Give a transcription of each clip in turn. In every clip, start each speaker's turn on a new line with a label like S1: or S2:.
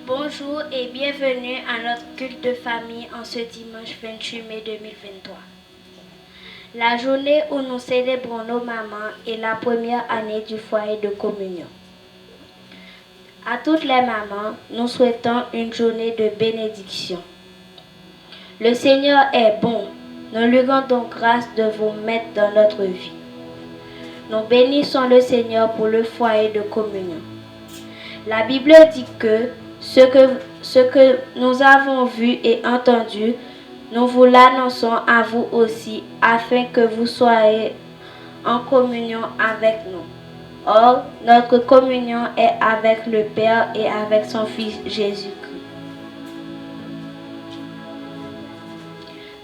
S1: Bonjour et bienvenue à notre culte de famille en ce dimanche 28 mai 2023. La journée où nous célébrons nos mamans est la première année du foyer de communion. À toutes les mamans, nous souhaitons une journée de bénédiction. Le Seigneur est bon. Nous lui rendons grâce de vous mettre dans notre vie. Nous bénissons le Seigneur pour le foyer de communion. La Bible dit que ce que nous avons vu et entendu, nous vous l'annonçons à vous aussi, afin que vous soyez en communion avec nous. Or, notre communion est avec le Père et avec son Fils Jésus-Christ.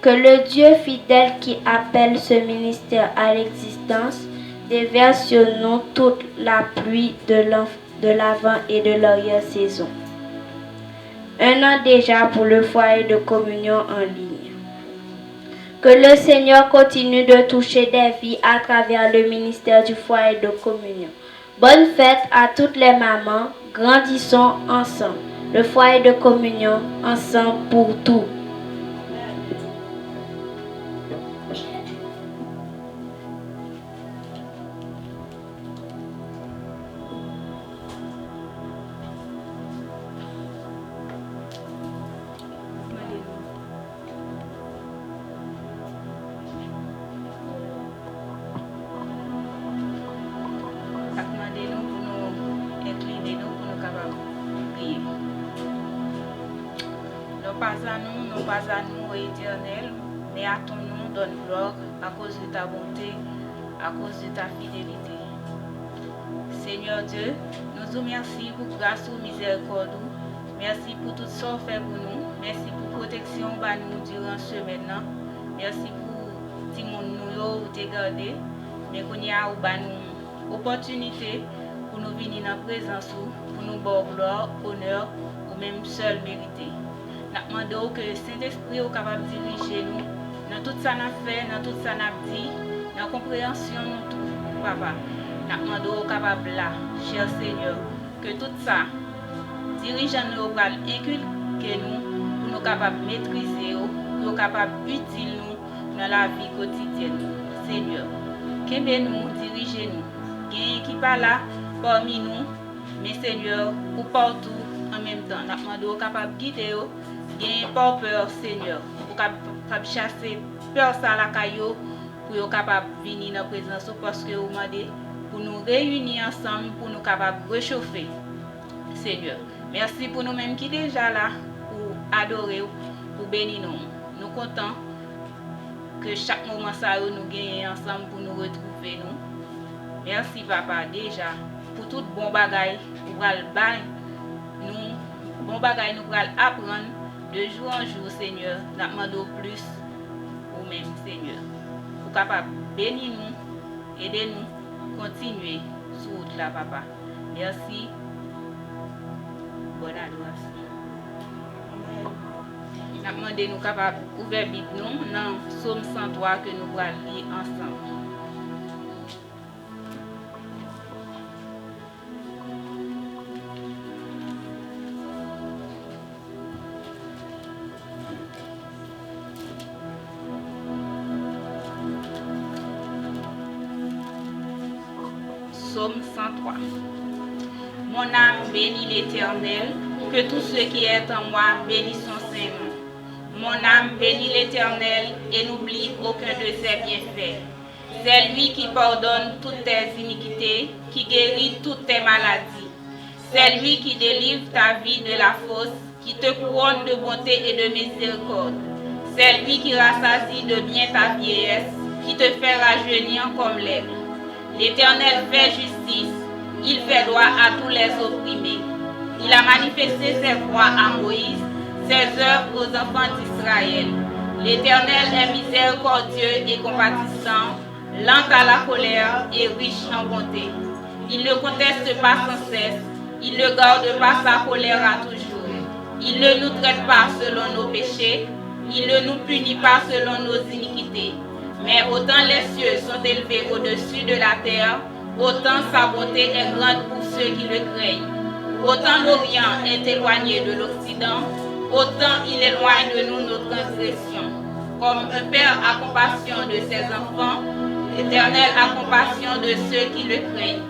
S1: Que le Dieu fidèle qui appelle ce ministère à l'existence déverse sur nous toute la pluie de l'avant et de l'arrière-saison. 1 an déjà pour le foyer de communion en ligne. Que le Seigneur continue de toucher des vies à travers le ministère du foyer de communion. Bonne fête à toutes les mamans. Grandissons ensemble. Le foyer de communion, ensemble pour tout.
S2: Non pas à nous, Éternel, mais à ton nom donne gloire à cause de ta bonté, à cause de ta fidélité. Seigneur Dieu, nous vous remercions pour grâce ou miséricorde. Merci pour tout ce que fait pour nous. Merci pour la protection par nous durant ce semaine. Merci pour tout le monde nous te garder. Mais qu'on y a une opportunité pour nous venir dans la présence, pour nous donner gloire, honneur ou même seul mérité. Nous demandons que le Saint-Esprit soit capable de diriger nous dans tout ça nous fait, dans tout ça nous dit, dans la compréhension de tout, Papa. Nous demandons capable là, cher Seigneur, que tout ça, dirigeant nous va inculquer nous, pour nous capables de maîtriser, pour nous capables d'utiliser nous dans la vie quotidienne. Seigneur, qu'aimez nous, dirigez-nous. Gagnez qui pas là parmi nous, mais Seigneur, ou partout en même temps. Nous demandons capable de guider. Gagnez pas peur, Seigneur, pour capable chasser peur ça la caillou, pour être capable de venir dans la présence parce que vous demandez pour nous réunir ensemble, pour nous capables de réchauffer, Seigneur. Merci pour nous-mêmes qui déjà là, pour adorer, pour bénir nous. Nous comptons que chaque moment ça nous gagnons ensemble pour nous retrouver nous. Merci Papa déjà pour tout bon bagaille, pour nous bon bagaille nous apprendre de jour en jour, Seigneur. Nous demandons plus ou même, Seigneur. Pour capable bénir nous, aider nous, continuer sur route là, Papa. Merci. Bonne adoration. Nous demandons nous capables d'ouvrir nous dans Psaume 103 que nous allons lire ensemble. Psaume 103. Mon âme bénit l'Éternel, que tout ce qui est en moi bénisse son Saint-Nom. Mon âme bénit l'Éternel et n'oublie aucun de ses bienfaits. C'est lui qui pardonne toutes tes iniquités, qui guérit toutes tes maladies. C'est lui qui délivre ta vie de la fosse, qui te couronne de bonté et de miséricorde. C'est lui qui rassasie de bien ta vieillesse, qui te fait rajeunir comme l'aigle. L'Éternel fait justice, il fait droit à tous les opprimés. Il a manifesté ses voies à Moïse, ses œuvres aux enfants d'Israël. L'Éternel est miséricordieux et compatissant, lent à la colère et riche en bonté. Il ne conteste pas sans cesse, il ne garde pas sa colère à toujours. Il ne nous traite pas selon nos péchés, il ne nous punit pas selon nos iniquités. Mais autant les cieux sont élevés au-dessus de la terre, autant sa bonté est grande pour ceux qui le craignent. Autant l'Orient est éloigné de l'Occident, autant il éloigne de nous nos transgressions. Comme un père a compassion de ses enfants, l'Éternel a compassion de ceux qui le craignent.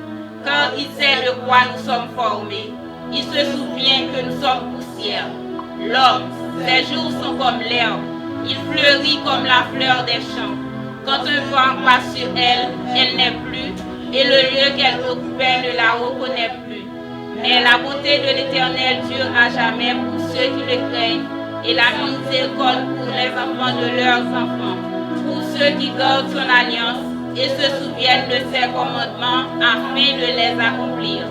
S2: Car il sait de quoi nous sommes formés. Il se souvient que nous sommes poussière. L'homme, ses jours sont comme l'herbe. Il fleurit comme la fleur des champs. Quand un vent passe sur elle, elle n'est plus, et le lieu qu'elle occupait ne la reconnaît plus. Mais la bonté de l'Éternel dure à jamais pour ceux qui le craignent, et la miséricorde pour les enfants de leurs enfants, pour ceux qui gardent son alliance et se souviennent de ses commandements afin de les accomplir.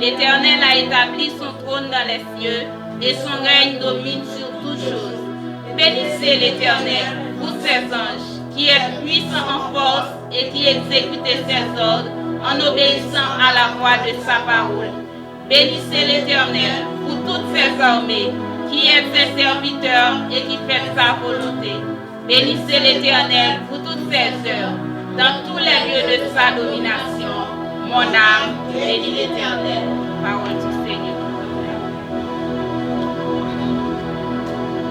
S2: L'Éternel a établi son trône dans les cieux, et son règne domine sur toutes choses. Bénissez l'Éternel, vous ses anges, qui est puissant en force et qui exécute ses ordres en obéissant à la voix de sa parole. Bénissez l'Éternel, vous toutes ses armées, qui est ses serviteurs et qui fait sa volonté. Bénissez l'Éternel, vous toutes ses œuvres, dans tous les lieux de sa domination. Mon âme bénit l'Éternel. Parole du Seigneur.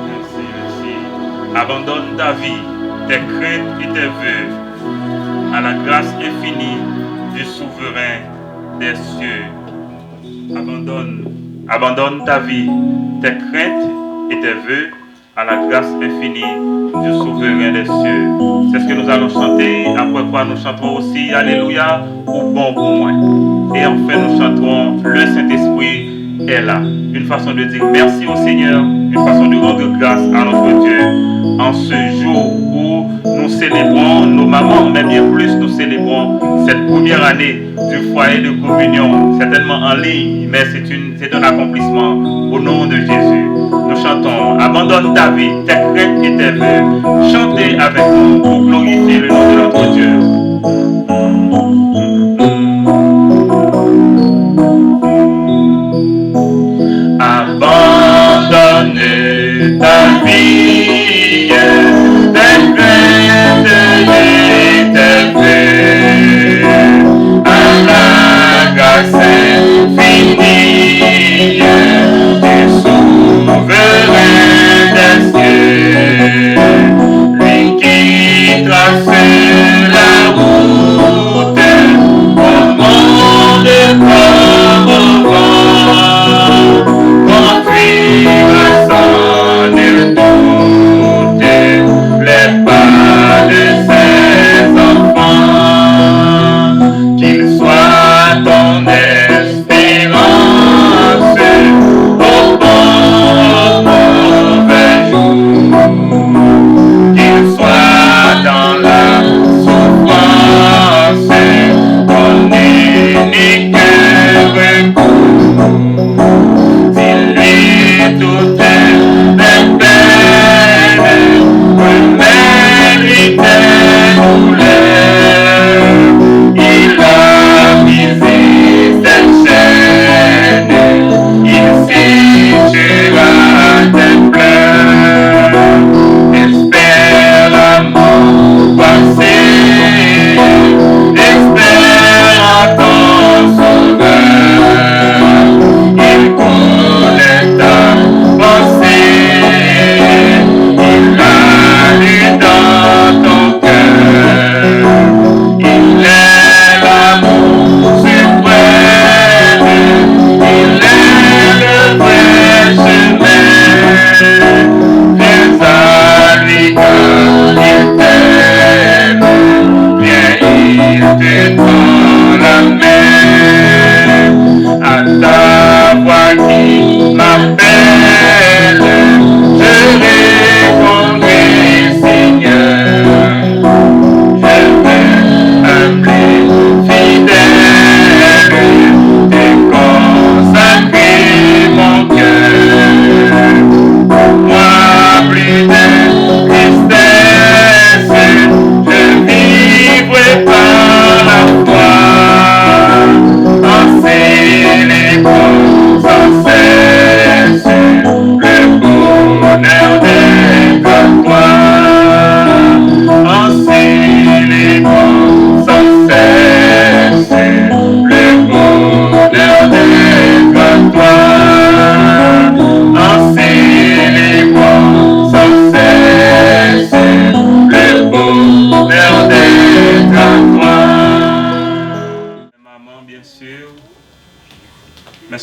S3: Merci. Abandonne ta vie, tes craintes et tes vœux à la grâce infinie du souverain des cieux. Abandonne ta vie, tes craintes et tes vœux à la grâce infinie du souverain des cieux. C'est ce que nous allons chanter, après quoi nous chanterons aussi Alléluia ou bon pour moi. Et enfin nous chanterons Le Saint-Esprit est là. Une façon de dire merci au Seigneur, une façon de rendre grâce à notre Dieu en ce jour où nous célébrons nos mamans, mais bien plus nous célébrons cette première année du foyer de communion, certainement en ligne, mais c'est un accomplissement au nom de Jésus. Nous chantons Abandonne ta vie, tes craintes et tes vœux. Chantez avec nous pour glorifier le nom de notre Dieu. Abandonne ta vie, tes craintes et tes vœux à la grâce infinie du souverain des cieux, lui qui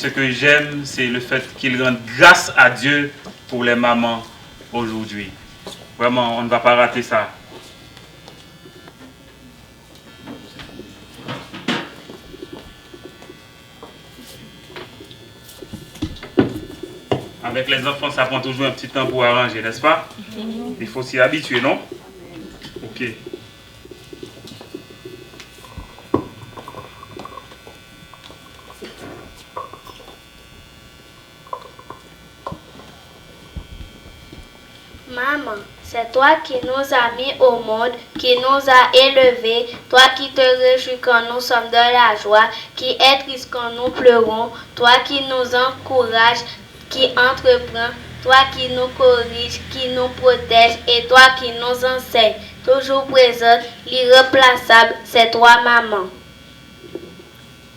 S3: ce que j'aime, c'est le fait qu'il rende grâce à Dieu pour les mamans aujourd'hui. Vraiment, on ne va pas rater ça. Avec les enfants, ça prend toujours un petit temps pour arranger, n'est-ce pas? Il faut s'y habituer, non? Ok.
S1: Maman, c'est toi qui nous as mis au monde, qui nous a élevés, toi qui te réjouis quand nous sommes dans la joie, qui es triste quand nous pleurons, toi qui nous encourages, qui entreprends, toi qui nous corriges, qui nous protège et toi qui nous enseigne. Toujours présente, l'irréplaçable, c'est toi, maman.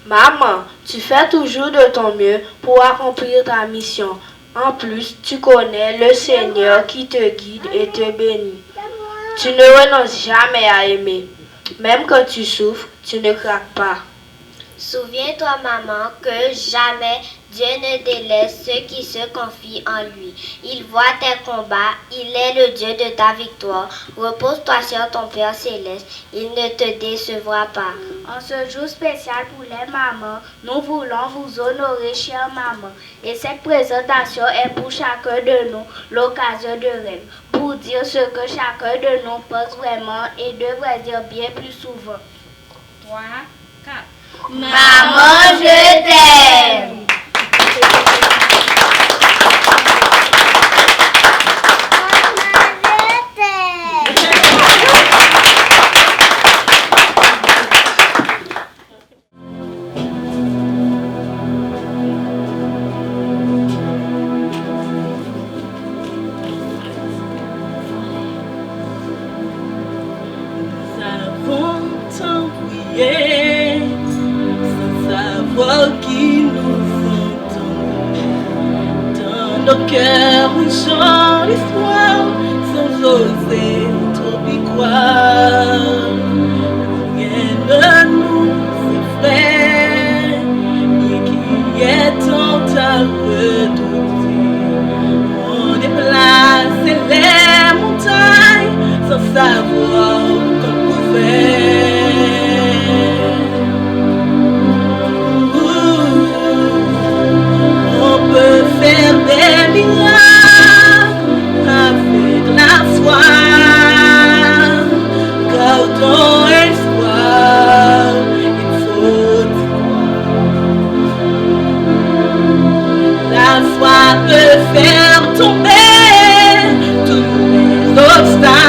S4: Maman, tu fais toujours de ton mieux pour accomplir ta mission. En plus, tu connais le Seigneur qui te guide et te bénit. Tu ne renonces jamais à aimer. Même quand tu souffres, tu ne craques pas.
S1: Souviens-toi, maman, que jamais Dieu ne délaisse ceux qui se confient en lui. Il voit tes combats, il est le Dieu de ta victoire. Repose-toi sur ton Père céleste, il ne te décevra pas. En ce jour spécial pour les mamans, nous voulons vous honorer, chère maman. Et cette présentation est pour chacun de nous l'occasion de rêve, pour dire ce que chacun de nous pense vraiment et devrait dire bien plus souvent.
S2: 3, 4.
S1: Maman, je t'aime.
S5: Qui nous entend dans nos cœurs, une chante l'histoire sans oser trop y croire. Rien ne nous effraie, ni qu'il y ait tant à redouter. On déplace les montagnes sans savoir qu'on pouvait. Faire des miracles avec la foi, gardons espoir, il faut la foi peut faire tomber tous les obstacles,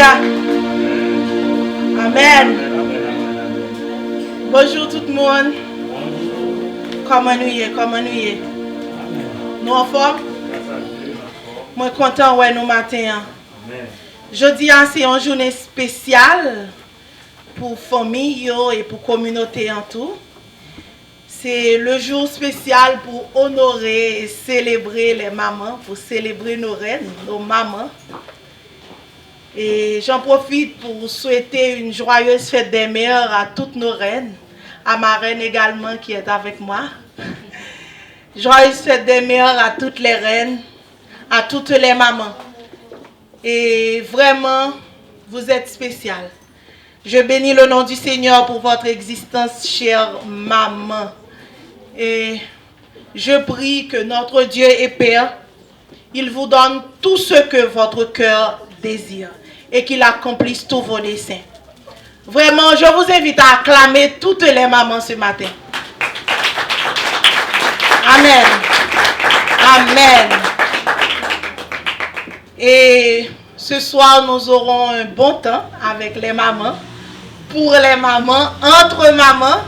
S5: Alléluia. Amen. Bonjour tout le monde. Comment nous y est? Comment nous y est? Nous en forme? Moi content ouais nous matin. Jeudi c'est une journée spéciale pour famille et pour communauté en tout. C'est le jour spécial pour honorer et célébrer les mamans, pour célébrer nos reines, nos mamans. Et j'en profite pour souhaiter une joyeuse fête des mères à toutes nos reines, à ma reine également qui est avec moi. Joyeuse fête des mères à toutes les reines, à toutes les mamans. Et vraiment, vous êtes spéciales. Je bénis le nom du Seigneur pour votre existence, chère maman. Et je prie que notre Dieu et Père, il vous donne tout ce que votre cœur désire et qu'il accomplisse tous vos desseins. Vraiment, je vous invite à acclamer toutes les mamans ce matin. Amen. Amen. Et ce soir, nous aurons un bon temps avec les mamans. Pour les mamans, entre mamans,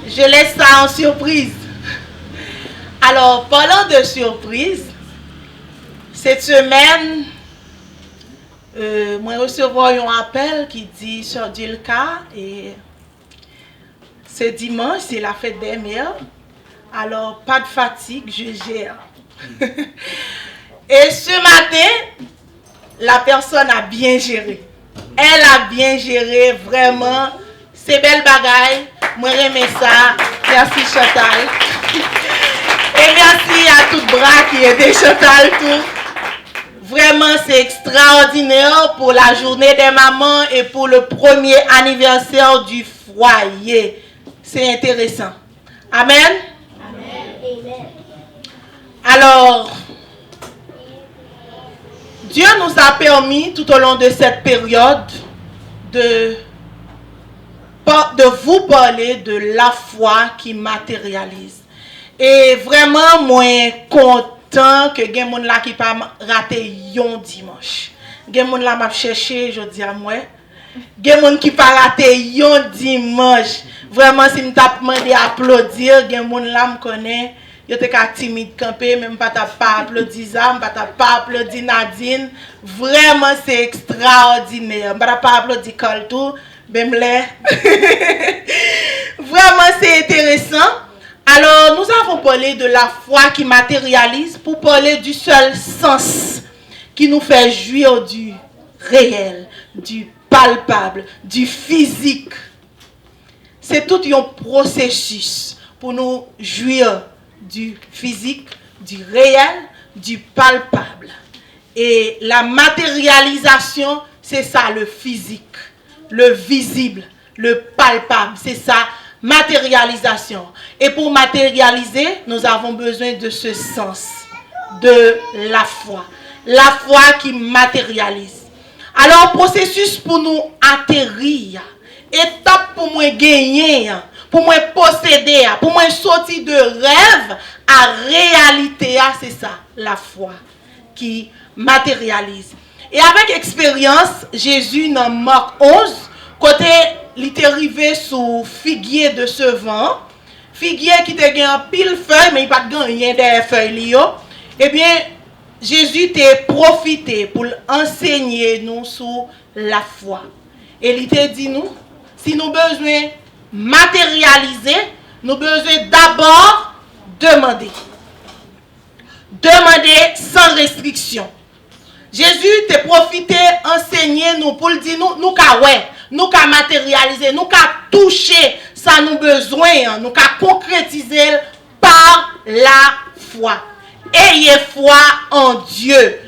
S5: je laisse ça en surprise. Alors, parlant de surprise, cette semaine, moi recevoir un appel qui dit sur Dilka et ce dimanche, c'est la fête des mères. Alors, pas de fatigue, je gère. Et ce matin, la personne a bien géré. Elle a bien géré, vraiment. C'est belle bagaille. Moi, j'aime ça. Merci, Chantal. Et merci à tout bras qui aident Chantal tout. Vraiment, c'est extraordinaire pour la journée des mamans et pour le premier anniversaire du foyer. C'est intéressant. Amen. Amen. Alors, Dieu nous a permis tout au long de cette période de vous parler de la foi qui matérialise. Et vraiment, moi, content que gen moun la qui pas raté yon dimanche. Gen moun la m'a cherché, je dis à moi. Gen moun qui pas raté yon dimanche. Vraiment, si m't'a demandé applaudir, gen moun la me connaît. Yo te ka timide campé, même pas applaudi Zam, pas applaudi Nadine. Vraiment, c'est extraordinaire. Pas applaudi Coltou, même les. Vraiment, c'est intéressant. Alors, nous avons parlé de la foi qui matérialise pour parler du seul sens qui nous fait jouir du réel, du palpable, du physique. C'est tout un processus pour nous jouir du physique, du réel, du palpable. Et la matérialisation, c'est ça, le physique, le visible, le palpable, c'est ça, matérialisation. Et pour matérialiser, nous avons besoin de ce sens, de la foi. La foi qui matérialise. Alors, processus pour nous atterrir, étape pour moi gagner, pour moi posséder, pour moi sortir de rêve à réalité, c'est ça, la foi qui matérialise. Et avec expérience, Jésus dans Marc 11, côté il était arrivé sous figuier de ce vent, figuier qui te gagne pile feuille, mais il pas gagné des feuilles. Eh bien, Jésus t'a profité pour enseigner nous sur la foi. Et il t'a dit nous, si nous besoin matérialiser, nous besoin d'abord demander. Demander sans restriction. Jésus t'a profité enseigner nous pour dire nous qu'à matérialiser, nous qu'à toucher ça nous besoin, nous qu'à concrétiser par la foi. Ayez foi en Dieu.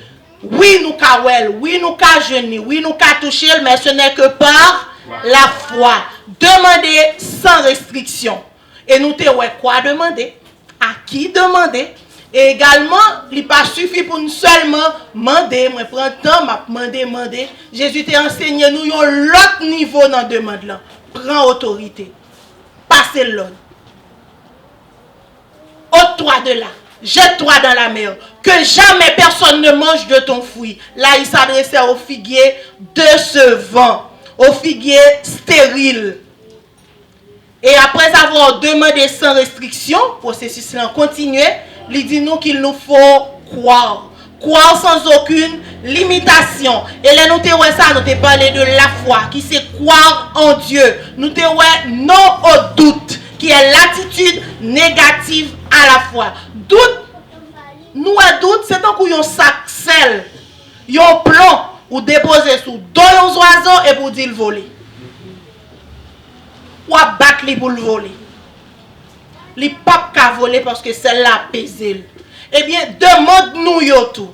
S5: Oui, nous qu'à oui, nous qu'à jeûner, oui, nous qu'à toucher, mais ce n'est que par la foi. Demandez sans restriction. Et nous te quoi demander? À qui demander? Et également, il n'est pas suffit pour nous seulement demander, moi prends le temps, demander. Jésus t'a enseigné nous l'autre niveau dans la demande là. Prends autorité. Passez l'autre. Ôte-toi de là. Jette-toi dans la mer. que jamais personne ne mange de ton fruit. Là, il s'adressait aux figuiers décevants, aux figuiers stériles. Et après avoir demandé sans restriction, le processus là continuait, il dit nous qu'il nous faut croire. Croire sans aucune limitation. Et là, nous te ça, nous te parlé de la foi, qui c'est croire en Dieu. Nous te non au doute, qui est l'attitude négative à la foi. Doute, nous à doute, c'est un coup un sac sel, un plomb, ou déposer sous deux oiseaux et pour dire le voler. Ou à battre pour le voler. Les papes qu'à voler parce que c'est là pesé. Eh bien, demande-nous yo tout.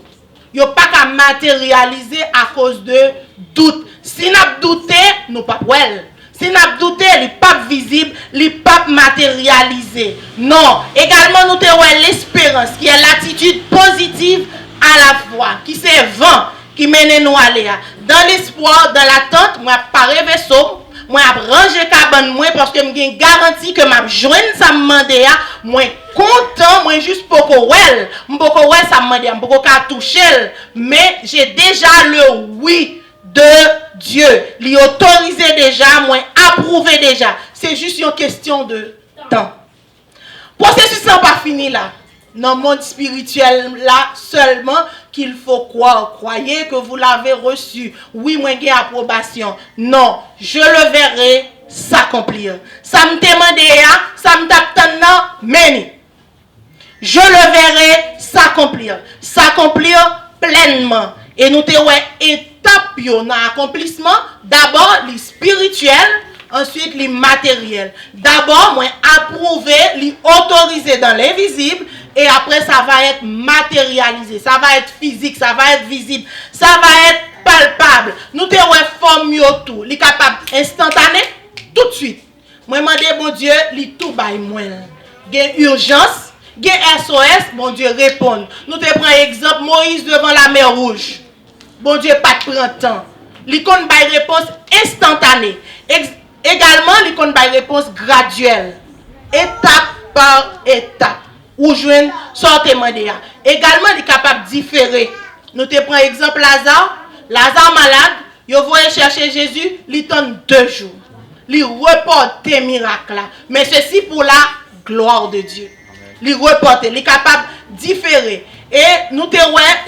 S5: Yo pas qu'à matérialiser à cause de doute. Si n'a douté, nous pas well. Si n'a douté, les pas visible, les pas matérialisé. Non, également nous avons l'espérance qui est l'attitude positive à la fois, qui c'est vent qui mène nous aller. Dans l'espoir, dans l'attente, moi pas rêver saut. Moi ranger cabane moi parce que j'ai garanti que m'a joindre ça me mandé moi content moi juste pour well ça me mandé pour qu'à toucher mais j'ai déjà le oui de Dieu lui autorisé déjà moi approuvé déjà c'est juste une question de temps. Processus n'est pas fini là. Dans le monde spirituel là seulement qu'il faut croire. Croyez que vous l'avez reçu. Oui, moi j'ai approbation. Non, je le verrai s'accomplir. Ça me demande ça me tape non, mais je le verrai s'accomplir. S'accomplir pleinement. Et nous te étape dans l'accomplissement. D'abord, les spirituels. Ensuite, les matériels. D'abord, moi approuver, les autoriser dans l'invisible. Et après, ça va être matérialisé. Ça va être physique. Ça va être visible. Ça va être palpable. Nous te forme tout. Les capable instantané, tout de suite. Moi, demande, bon Dieu, les tout bail moi. Il y a urgence. Il y a SOS. Bon Dieu, répond. Nous te prenons exemple. Moïse devant la mer Rouge. Bon Dieu, pas de temps. Il compte bail réponse instantanée. Également, il compte bail réponse graduelle. Étape par étape. Ou joindre sortez mandé. Également, il est capable de différer. Nous te prenons exemple Lazare. Lazare malade, il va chercher Jésus, il donne 2 jours. Il reporte des miracles là. Mais ceci pour la gloire de Dieu. Il reporte, il est capable de différer. Et nous te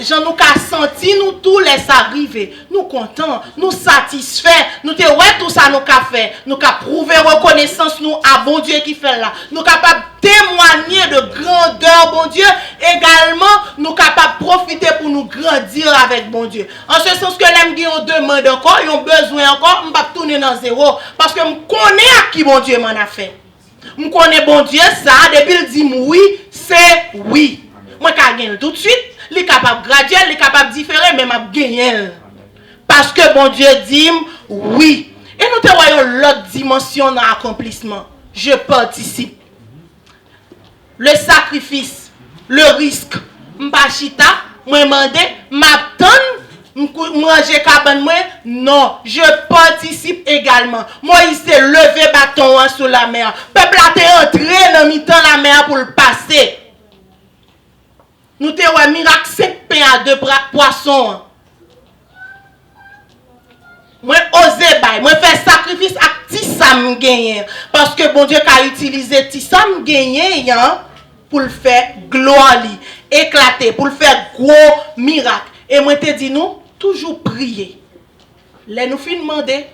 S5: j'en nous qu'a senti nous tous les arriver. Nous contents, nous satisfaits. Nous te tout ça nous qu'a fait. Nous qu'a prouvé reconnaissance nous à bon Dieu qui fait là. Nous capables témoigner de grandeur bon Dieu. Également, nous capables profiter pour nous grandir avec bon Dieu. En ce sens que l'aime qui on demande encore, ils ont besoin encore, on va tourner dans zéro parce que je connais à qui bon Dieu m'en a fait. Je connais bon Dieu ça depuis il dit oui, c'est oui. Moi, je gagne tout de suite, il est capable graduel, il est capable différer, mais je gagne. Parce que bon Dieu dit oui. Et nous te voyons l'autre dimension dans l'accomplissement. Je participe. Le sacrifice, le risque. M'pachita, moi mandé, m'attendre, manger cabane moi, non, je participe également. Moïse s'est levé bâton sous la mer. Peuple a été entré dans mi-temps la mer pour le passer. Nous te ouais miracle 5 pains à 2 poissons. Moi osé bail, moi faire sacrifice à ti ça me gagner parce que bon Dieu a utilisé ti ça me gagner pour le faire gloire li, éclater, pour le faire gros miracle. Et moi te dis nous toujours prier. Les nous fin demander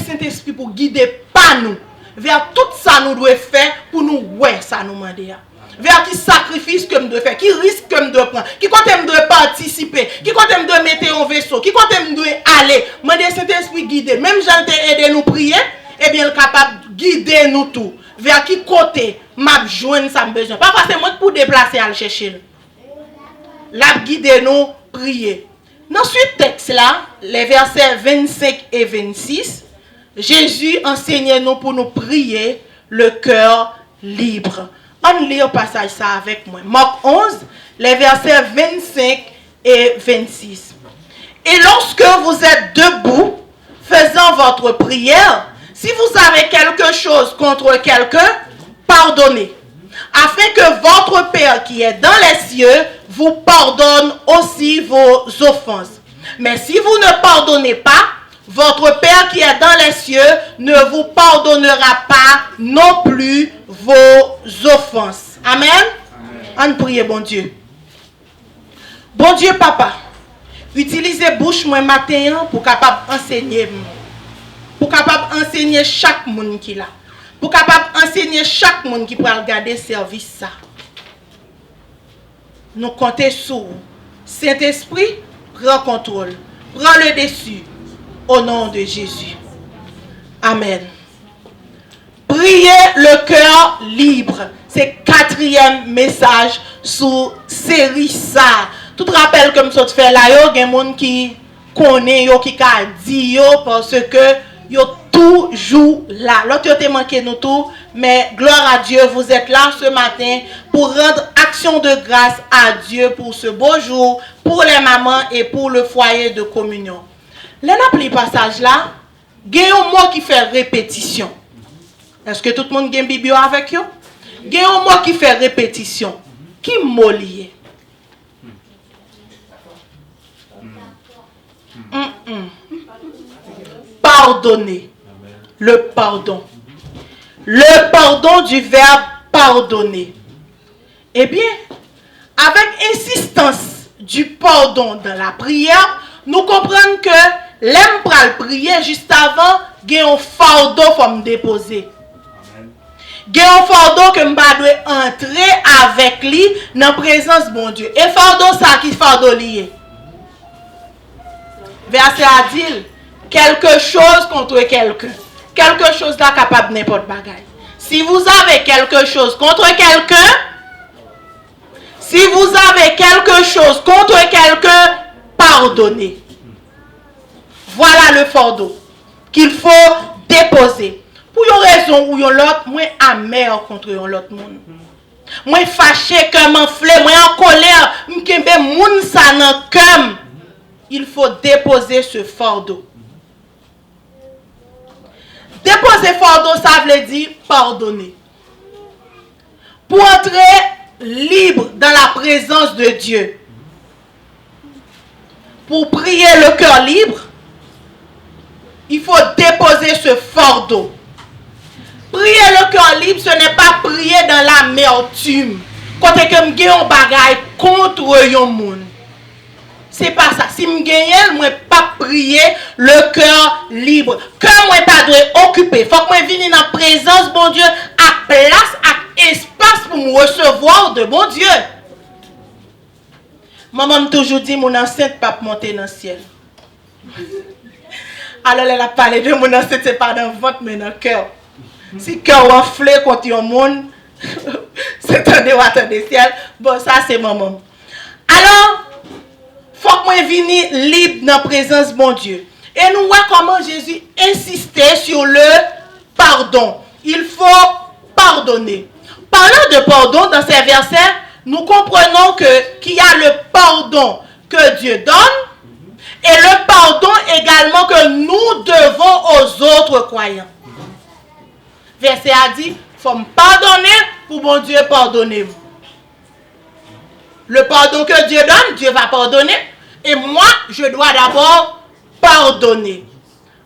S5: Saint-Esprit pour guider pas nous vers tout ça nous doit faire pour nous ouais ça nous demander. Vers qui sacrifice que me doit faire, qui risque que me doit prendre, qui côté me doit participer, qui côté me doit mettre en vaisseau, qui côté me doit aller. Demander Saint-Esprit guider. Même Jean t'a aidé nous prier, eh bien il capable de guider nous tout. Vers qui côté m'a joindre ça besoin. Pas forcément pour déplacer à le chercher. La guider nous prier. Dans ce texte là, les versets 25 et 26, Jésus enseigne nous pour nous prier le cœur libre. On lit au passage ça avec moi. Marc 11, les versets 25 et 26. Et lorsque vous êtes debout, faisant votre prière, si vous avez quelque chose contre quelqu'un, pardonnez. Afin que votre Père qui est dans les cieux vous pardonne aussi vos offenses. Mais si vous ne pardonnez pas, votre Père qui est dans les cieux ne vous pardonnera pas non plus vos offenses. Amen. On prie, bon Dieu. Bon Dieu, Papa, utilisez bouche moi matin pour capable enseigner, pour capable enseigner chaque monde qui là, pour capable enseigner chaque monde qui peut regarder service ça. Nous comptons sur vous. Saint-Esprit, prends contrôle, prends le dessus au nom de Jésus. Amen. Priez le cœur libre. C'est 4e message sous série ça. Tout rappel comme ça te fait là, il y a des gens qui connaissent, qui a dit parce que yo toujours là. L'autre te manqué nous tout, mais gloire à Dieu, vous êtes là ce matin pour rendre action de grâce à Dieu pour ce beau jour, pour les mamans et pour le foyer de communion. Là, le passage là, il y a un mot qui fait répétition. Est-ce que tout le monde a une Bible avec vous? Il y a un mot qui fait répétition. Qui mot lié? Pardonner. Le pardon. Le pardon du verbe pardonner. Eh bien, avec insistance du pardon dans la prière, nous comprenons que l'aime pral prier juste avant, il y a un fardeau pour me déposer. Il y a un fardeau que je dois entrer avec lui dans la présence de mon Dieu. Et fardeau, ça qui fardeau lié. Verset à dire, quelque chose contre quelqu'un. Quelque chose là capable n'importe bagaille. Si vous avez quelque chose contre quelqu'un, pardonnez. Voilà le fardeau qu'il faut déposer. Pour une raison ou une autre, moi amer contre un autre monde. Moi fâché, comme enflé, moi en colère, m'kembe moun sa nan comme. Il faut déposer ce fardeau. Déposer fardeau, ça veut dire pardonner. Pour entrer libre dans la présence de Dieu. Pour prier le cœur libre, il faut déposer ce fardeau. Prier le cœur libre, ce n'est pas prier dans l'amertume. Quand je suis un bagage contre un monde. C'est pas ça. Si je gagne, je ne pas prier le cœur libre. Que moi pas dois occuper. Il faut que je vienne dans la présence de bon Dieu, à place, à espace pour me recevoir de bon Dieu. Maman m'a toujours dit, mon enceinte pas monter dans le ciel. Alors elle a parlé de mon enceinte, c'est pas dans le ventre, mais dans le cœur. Si le cœur enflé contre un monde, c'est un des ciel. Bon, ça c'est maman. Alors, faut que moi vienne libre dans la présence de mon Dieu. Et nous voyons comment Jésus insistait sur le pardon. Il faut pardonner. Parlant de pardon dans ces versets, nous comprenons qu'il y a le pardon que Dieu donne et le pardon également que nous devons aux autres croyants. Verset a dit, il faut me pardonner pour mon Dieu pardonner. Le pardon que Dieu donne, Dieu va pardonner. Et moi, je dois d'abord pardonner.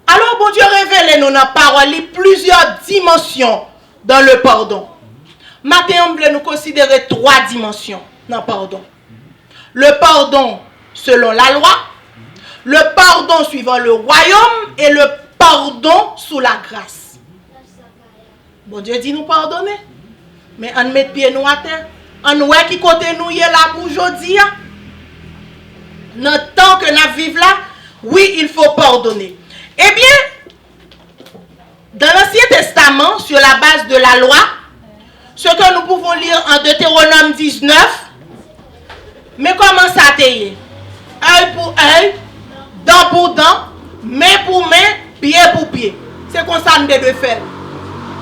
S5: Alors, bon Dieu révèle nous dans la parole plusieurs dimensions dans le pardon. Maintenant, on veut nous considérer 3 dimensions dans le pardon. Le pardon selon la loi, le pardon suivant le royaume et le pardon sous la grâce. Bon Dieu dit nous pardonner. Mais on met pied nous à terre. On voit qui côté nous y est là pour aujourd'hui. Dans le temps que nous vivons là, oui, il faut pardonner. Eh bien, dans l'Ancien Testament, sur la base de la loi, ce que nous pouvons lire en Deutéronome 19, mais comment ça t'est? Œil pour œil, dent pour dent, main pour main, pied pour pied. C'est comme ça nous devons faire.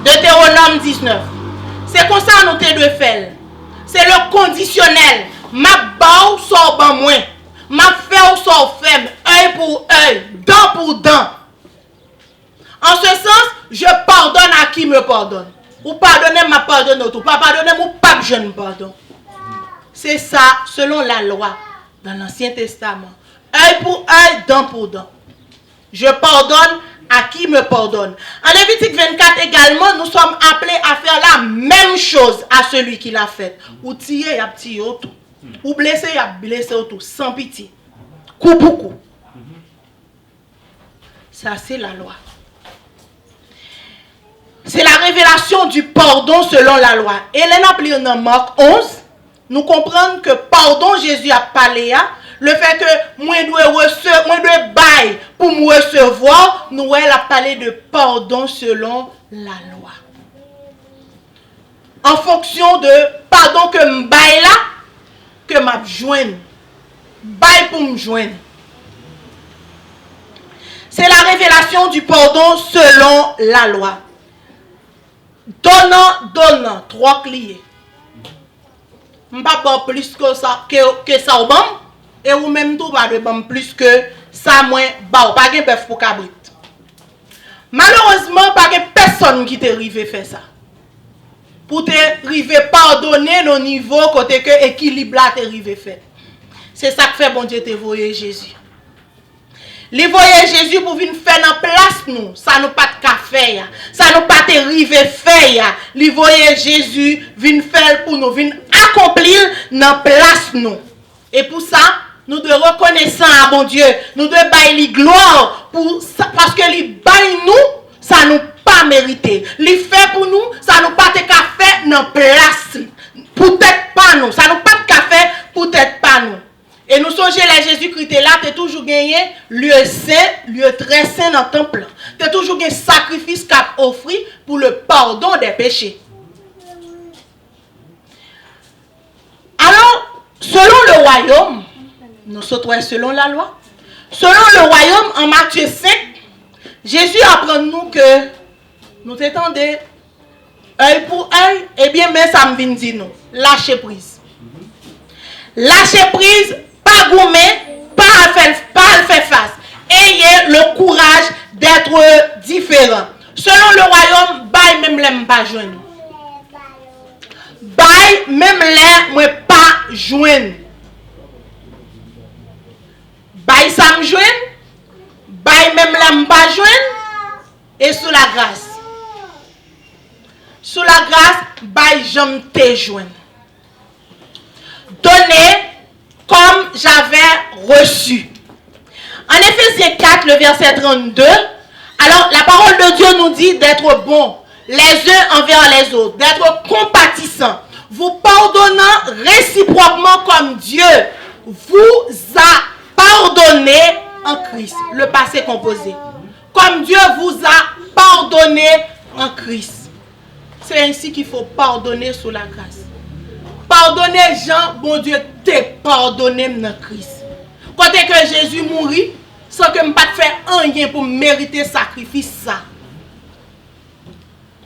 S5: Deutéronome 19. C'est comme ça nous devons faire. C'est le conditionnel. Ma barre sort ban moins. Ma fait sort ferme. Œil pour œil, dent pour dent. En ce sens, je pardonne à qui me pardonne. Ou pardonnez, m'a pardonné. Ou pas pardonner, ou pas je ne pardonne. C'est ça, selon la loi, dans l'Ancien Testament. Œil pour œil, dent pour dent. Je pardonne à qui me pardonne. En Lévitique 24 également, nous sommes appelés à faire la même chose à celui qui l'a fait. Ou tirer, il y a tiré autour. Ou blesser, il y a blessé autour, sans pitié. Coup pour coup. Ça, c'est la loi. C'est la révélation du pardon selon la loi. Et là, dans Marc 11, nous comprenons que pardon Jésus a parlé, le fait que moi dois bailler pour me recevoir, nous a parlé de pardon selon la loi. En fonction de pardon que me baille là, que m'a joindre. Baille pour me joindre. C'est la révélation du pardon selon la loi. Donnant, 3 clients. Je ne vais pas plus que ça au bam, et ou même tout pas de bam plus que ça, moi, pas de bœuf pour cabrit. Malheureusement, pas de personne qui t'arrive à faire ça. Pour t'arriver à pardonner nos niveaux côté que l'équilibre là t'arrive à faire. C'est ça que fait bon Dieu te voyer Jésus. Les voyer Jésus pour venir faire en place nous, ça nous pas de café, ça nous pas de rive faire. Les voyer Jésus vient faire pour nous, vient accomplir dans place nous. Et pour ça, nous devons reconnaître à bon Dieu, nous devons bailler gloire pour ça, parce que les baille nous, ça nous pas mérité. Les fait pour nous, ça nous pas de café dans place. Peut-être pas nous, ça nous pas de café, peut-être pas nous. Et nous songez les Jésus-Christ là, tu as toujours gagné lieu saint, lieu très saint dans le temple. Tu as toujours gagné sacrifice qu'a offert pour le pardon des péchés. Alors, selon le royaume, nous sommes selon la loi. Selon le royaume, en Matthieu 5, Jésus apprend nous que nous t'étendons œil pour œil, et bien, mais ça me vient dire nous, lâcher prise. Lâcher prise, pas gommer, pas faire face. Ayez le courage d'être différent. Selon le royaume, bail même l'aime pas joindre. Bail même l'aime pas joindre. Bail ça me joindre. Bail même l'aime pas joindre. Et sous la grâce. Sous la grâce, bail j'aime te joindre. Donnez comme j'avais reçu. En Éphésiens 4, le verset 32, alors la parole de Dieu nous dit d'être bons les uns envers les autres, d'être compatissants, vous pardonnant réciproquement comme Dieu vous a pardonné en Christ. Le passé composé. Comme Dieu vous a pardonné en Christ. C'est ainsi qu'il faut pardonner sous la grâce. Pardonner Jean, bon Dieu t'es pardonné dans Christ. Quand que Jésus mourit, sans que je ne pas faire rien pour mériter sacrifice ça.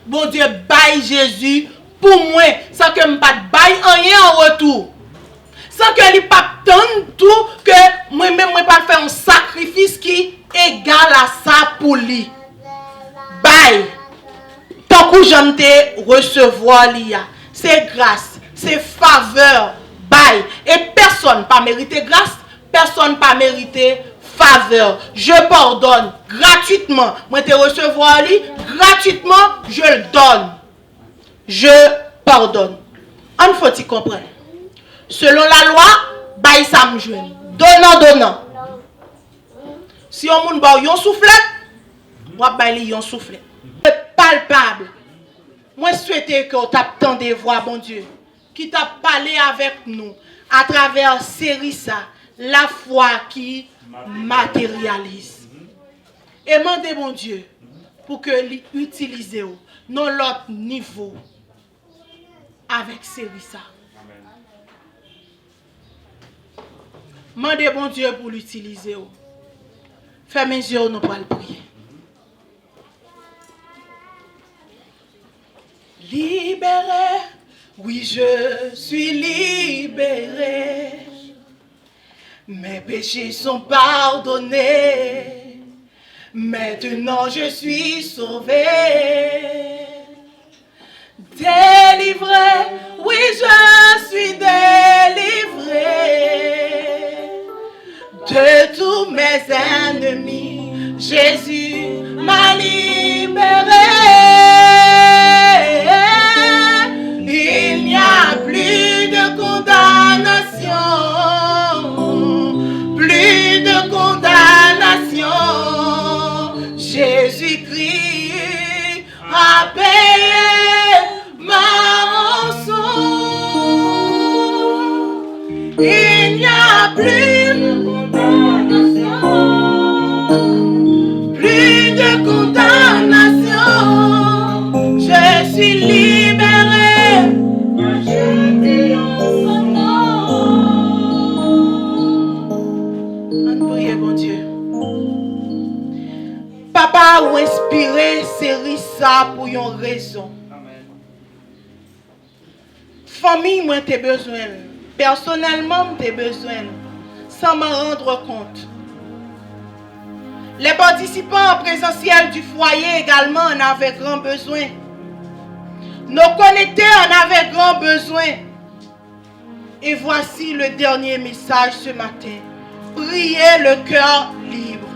S5: Bon Dieu baille Jésus pour moi, sans que je ne pas baille rien en retour. Sans que il pas tant tout que moi-même moi pas faire un sacrifice qui égal à ça pour lui. Baille. Tant que j'aime te recevoir l'IA, c'est grâce. C'est faveur, bail. Et personne pas mérité grâce, personne pas mérité faveur. Je pardonne gratuitement. Moi te recevoir lui, gratuitement, je le donne. Je pardonne. On faut-il comprendre. Selon la loi, bail ça me joue. Donnant. Si on moun ba yon soufflet, moi bail yon soufflet. Palpable. Moi souhaite que on t'attende voir bon Dieu qui t'a parlé avec nous à travers série ça, la foi qui matérialise. Et demandez mon Dieu pour que l'utiliser dans l'autre niveau avec série ça. Demandez bon Dieu pour l'utiliser. Fermez mes yeux, nous pas le prier. Libéré. Oui, je suis libéré. Mes péchés sont pardonnés. Maintenant je suis sauvé. Délivré. Oui, je suis délivré. délivré de tous mes ennemis. Jésus m'a libéré. Il n'y a plus de condamnation, plus de condamnation. Jésus-Christ a payé ma rançon. Il n'y a plus de condamnation, plus de condamnation. Je suis libéré. Priez, bon Dieu. Papa ou inspiré série ça pour une raison. Famille, moi, t'ai besoin. Personnellement, t'ai besoin. Sans m'en rendre compte. Les participants en présentiel du foyer également en avaient grand besoin. Nos connectés en avaient grand besoin. Et voici le dernier message ce matin. Priez le cœur libre.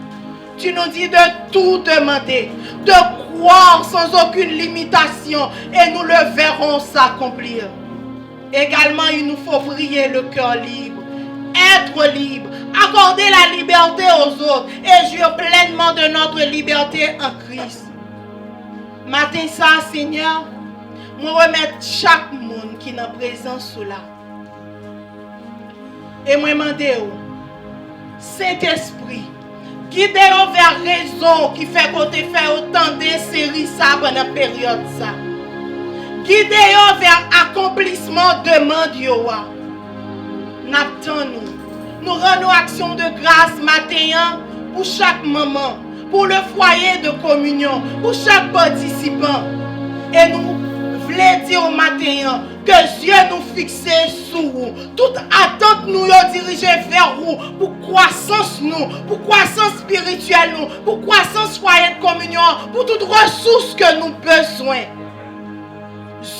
S5: Tu nous dis de tout demander, de croire sans aucune limitation et nous le verrons s'accomplir. Également, il nous faut prier le cœur libre, être libre, accorder la liberté aux autres et jouir pleinement de notre liberté en Christ. Matin ça, Seigneur, nous remettre chaque monde qui est en présence sous là. Et moi demander, Saint-Esprit, guidez-nous vers raison qui fait qu'on te fait autant de séries ça pendant la période ça. Guidez-nous vers accomplissement de demande yoa. N'attendons. Nous rendons action de grâce matin pour chaque maman, pour le foyer de communion, pour chaque participant. Et nous voulons dire au matin que Dieu nous fixe sur vous. Toute attente nous diriger vers vous pour croissance nous, pour croissance spirituelle nous, pour croissance foyer de communion, pour toute ressource que nous besoin.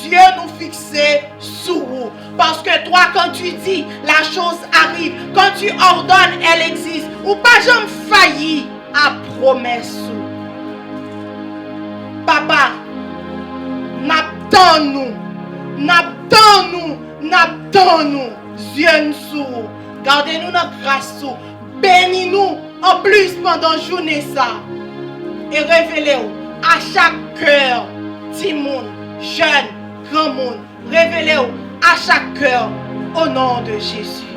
S5: Dieu nous fixe sur vous. Parce que toi, quand tu dis, la chose arrive. Quand tu ordonnes, elle existe. Ou pas jamais failli à promesse. Papa, n'attends-nous. Dieu nous sous. Gardez-nous notre grâce. Bénis-nous en plus pendant la journée ça. Et révélez-vous à chaque cœur, petit monde, jeune, grand monde. Révélez-vous à chaque cœur au nom de Jésus.